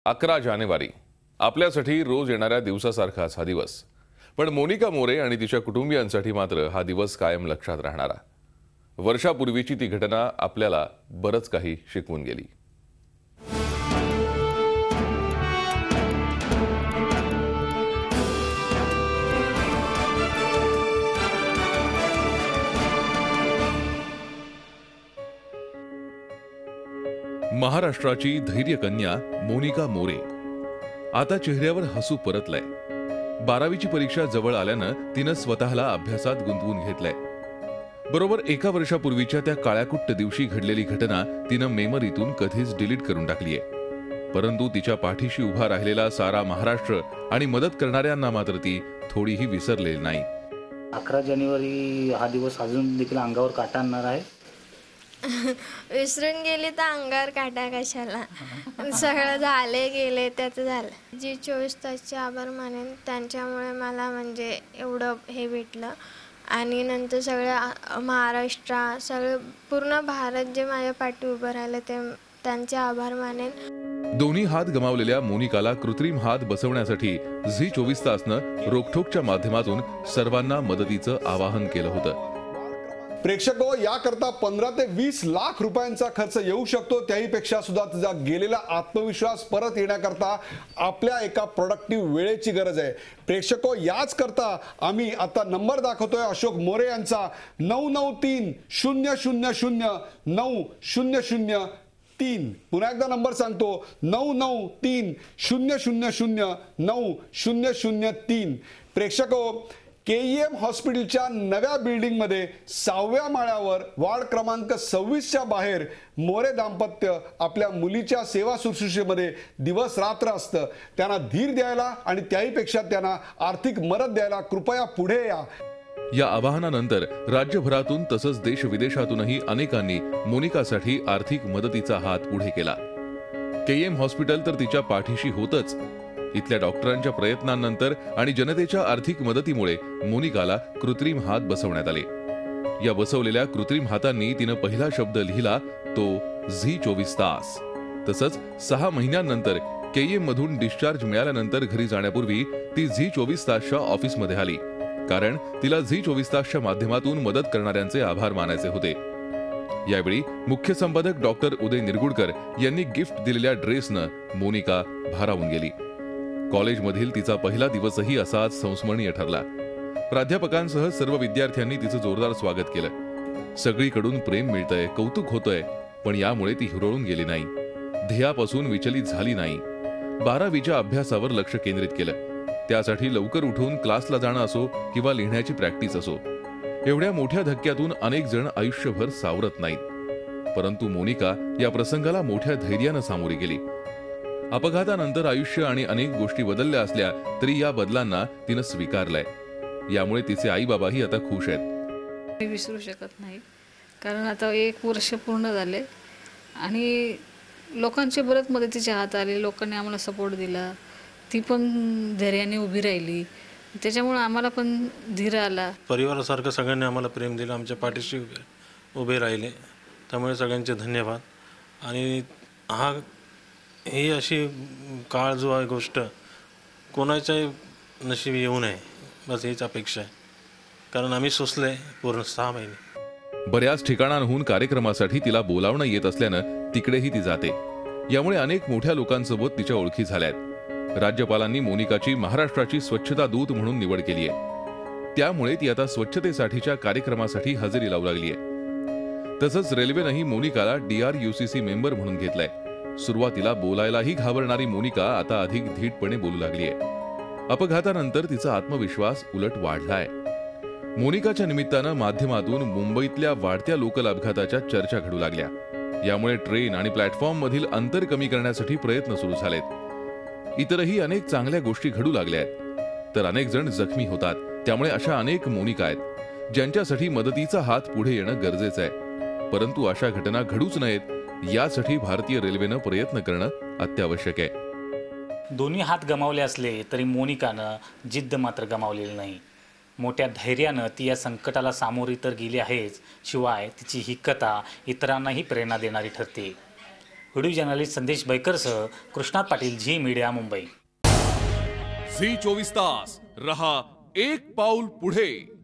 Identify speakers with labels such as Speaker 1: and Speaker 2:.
Speaker 1: 11 जानेवारी आपल्यासाठी रोज येणाऱ्या दिवसासारखाच हा दिवस, पण मोनिका मोरे आणि तिच्या कुटुंबियांसाठी मात्र हा दिवस कायम लक्षात राहणारा। वर्षापूर्वीची ती घटना आपल्याला बरंच काही शिकवून गेली। महाराष्ट्राची धैर्य कन्या मोनिका मोरे आता चेहऱ्यावर हसू परतलंय। 12वीची परीक्षा जवळ आल्यानं तिनं स्वतःला अभ्यासात गुंतवून घेतलंय। बरोबर एका वर्षापूर्वीच्या त्या काळ्याकुट्ट दिवशी घडलेली घटना तिनं मेमरीतून कधीच डिलीट करून टाकलीये। परंतु तिच्या पाठीशी उभा राहिलेला सारा महाराष्ट्र आणि मदत करणाऱ्यांना मात्र ती थोडीही विसरलेली नाही।
Speaker 2: 11 जानेवारी हा दिवस अजून देखील अंगावर काटा आणणार आहे।
Speaker 3: विसरून गेली तर अंगावर काटा कशाला, सगळं झाले गेले त्याचं झालं। जी 24 तासचे आभार मानेन, त्यांच्यामुळे मला म्हणजे एवढं हे भेटलं। आणि नंतर सगळं महाराष्ट्र, सगळं पूर्ण भारत जे माझ्या पाठी उभं राहिलं ते त्यांचे आभार मानेन।
Speaker 1: दोन्ही हात गमावलेल्या मोनिकाला कृत्रिम हात बसवण्यासाठी झी 24 तासनं रोकठोकच्या माध्यमातून सर्वांना मदतीचं आवाहन केलं होतं।
Speaker 4: प्रेक्षको, याकरता 15 ते 20 लाख रुपयांचा खर्च येऊ शकतो। त्याहीपेक्षा सुद्धा तुझा गेलेला आत्मविश्वास परत येण्याकरता आपल्या एका प्रोडक्टिव्ह वेळेची गरज आहे। प्रेक्षको, याच करता आम्ही आता नंबर दाखवतोय अशोक मोरे यांचा 993 000 9003। पुन्हा एकदा नंबर सांगतो 993 000 9003। प्रेक्षको, केईएम हॉस्पिटलच्या नव्या बिल्डिंगमध्ये 6व्या माळ्यावर वार्ड क्रमांक 26च्या बाहेर मोरे दाम्पत्य आपल्या मुलीच्या सेवा शुश्रूषेमध्ये दिवस रात्र असतं। त्यांना धीर द्यायला आणि त्याहीपेक्षा त्यांना आर्थिक मदत द्यायला कृपया पुढे या।
Speaker 1: या आवाहनानंतर राज्यभरातून तसंच देश विदेशातूनही अनेकांनी मोनिकासाठी आर्थिक मदतीचा हात पुढे केला। केईएम हॉस्पिटल तर तिच्या पाठीशी होतच। इथल्या डॉक्टरांच्या प्रयत्नांनंतर आणि जनतेच्या आर्थिक मदतीमुळे मोनिकाला कृत्रिम हात बसवण्यात आले। या बसवलेल्या कृत्रिम हातांनी तिनं पहिला शब्द लिहिला तो झी 24 तास। तसंच 6 महिन्यांनंतर केईएम मधून डिस्चार्ज मिळाल्यानंतर घरी जाण्यापूर्वी ती झी 24 तासच्या ऑफिसमध्ये आली, कारण तिला झी 24 तासच्या माध्यमातून मदत करणाऱ्यांचे आभार मानायचे होते। यावेळी मुख्य संपादक डॉक्टर उदय निरगुडकर यांनी गिफ्ट दिलेल्या ड्रेसनं मोनिका भारावून गेली। कॉलेजमधील तिचा पहिला दिवसही असाच संस्मरणीय ठरला। प्राध्यापकांसह सर्व विद्यार्थ्यांनी तिचं जोरदार स्वागत केलं। सगळीकडून प्रेम मिळतंय, कौतुक होतंय, पण यामुळे ती हुरळून गेली नाही, ध्येयापासून विचलित झाली नाही। 12वीच्या अभ्यासावर लक्ष केंद्रित केलं। त्यासाठी लवकर उठून क्लासला जाणं असो किंवा लिहिण्याची प्रॅक्टिस असो, एवढ्या मोठ्या धक्क्यातून अनेक जण आयुष्यभर सावरत नाहीत, परंतु मोनिका या प्रसंगाला मोठ्या धैर्यानं सामोरी गेली। अपघातानंतर आयुष्य आणि अनेक गोष्टी बदलल्या असल्या तरी या बदलांना तिनं स्वीकारलंय। यामुळे तिचे आई बाबाही आता खुश आहेत।
Speaker 5: मी विसरू शकत नाही, कारण आता 1 वर्ष पूर्ण झाले आणि लोकांचे बरेच मदतीचे हात आले, लोकांनी आम्हाला सपोर्ट दिला, ती पण धैर्याने उभी राहिली, त्याच्यामुळे आम्हाला पण धीर आला।
Speaker 6: परिवारासारखं सगळ्यांनी आम्हाला प्रेम दिलं, आमच्या पाठीशी उभे राहिले, त्यामुळे सगळ्यांचे धन्यवाद। आणि ही अशी काळ जो आहे गोष्ट कोणाच्याही नशिबी येऊ नये, बस हीच अपेक्षा आहे, कारण आम्ही सोसले पूर्ण 6 महिने।
Speaker 1: बऱ्याच ठिकाणांहून कार्यक्रमासाठी तिला बोलावणं येत असल्यानं तिकडेही ती जाते। यामुळे अनेक मोठ्या लोकांसोबत तिच्या ओळखी झाल्यात। राज्यपालांनी मोनिकाची महाराष्ट्राची स्वच्छता दूत म्हणून निवड केली आहे, त्यामुळे ती आता स्वच्छतेसाठीच्या कार्यक्रमासाठी हजेरी लावू लागली आहे। तसंच रेल्वेनंही मोनिकाला DRUCC मेंबर म्हणून घेतलंय। सुरुवातीला बोलायलाही घाबरणारी मोनिका आता अधिक धीटपणे बोलू लागली आहे। अपघातानंतर तिचा आत्मविश्वास उलट वाढलाय। मोनिकाच्या निमित्तानं माध्यमातून मुंबईतल्या वाढत्या लोकल अपघाताच्या चर्चा घडू लागल्या। यामुळे ट्रेन आणि प्लॅटफॉर्म मधील अंतर कमी करण्यासाठी प्रयत्न सुरू झालेत। इतरही अनेक चांगल्या गोष्टी घडू लागल्या आहेत, तर अनेक जण जखमी होतात। त्यामुळे अशा अनेक मोनिका आहेत ज्यांच्यासाठी मदतीचा हात पुढे येणं गरजेचं आहे, परंतु अशा घटना घडूच नयेत यासाठी भारतीय रेल्वेनं प्रयत्न करणं अत्यावश्यक आहे।
Speaker 2: दोन्ही हात गमावले असले तरी मोनिकानं जिद्द मात्र गमावलेली नाही। मोठ्या धैर्यानं ती या संकटाला सामोरी तर गेली आहेच, शिवाय तिची ही कथा इतरांनाही प्रेरणा देणारी ठरते। व्हिडिओ जर्नलिस्ट संदेश बैकरसह Krishnat Patil, Zee media, Mumbai.
Speaker 1: Zee 24 तास रहा एक पाऊल पुढे.